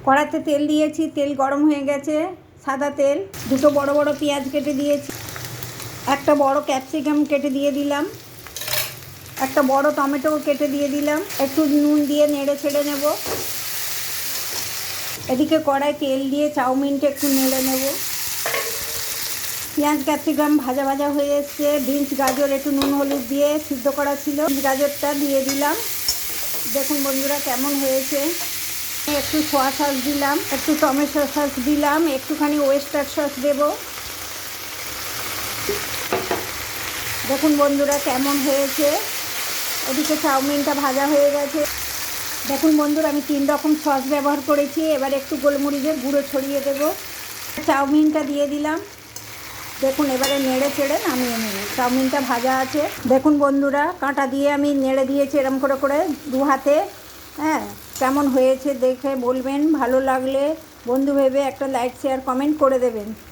কড়াতে তেল দিয়েছি, তেল গরম হয়ে গেছে, সাদা তেল। দুটো বড় বড় পেঁয়াজ কেটে দিয়েছি, একটা বড় ক্যাপসিকাম কেটে দিয়ে দিলাম, একটা বড় টমেটো কেটে দিয়ে দিলাম। একটু নুন দিয়ে নেড়ে ছেড়ে নেব। এদিকে কড়ায় তেল দিয়ে চাউমিনটা একটু নেড়ে নেব। পেঁয়াজ ক্যাপসিকাম ভাজা ভাজা হয়ে এসছে। বিনস গাজর একটু নুন হলুদ দিয়ে সিদ্ধ করা ছিল, গাজরটা দিয়ে দিলাম। দেখুন বন্ধুরা কেমন হয়েছে। একটু সোয়া সস দিলাম, একটু টমেটো সস দিলাম, একটুখানি ওয়েস্টার সস দেব। দেখুন বন্ধুরা কেমন হয়েছে। ওদিকে চাউমিনটা ভাজা হয়ে গেছে। দেখুন বন্ধুরা আমি 3 রকম সস ব্যবহার করেছি। এবার একটু গোলমরিচের গুঁড়ো ছড়িয়ে দেব। চাউমিনটা দিয়ে দিলাম। দেখুন এবারে নেড়ে চেড়ে নামিয়ে নেব। চাউমিনটা ভাজা আছে। দেখুন বন্ধুরা কাঁটা দিয়ে আমি নেড়ে দিয়েছি এরম করে করে দু হাতে। হ্যাঁ, কেমন হয়েছে দেখে বলবেন। ভালো লাগলে বন্ধু ভেবে একটা লাইক শেয়ার কমেন্ট করে দেবেন।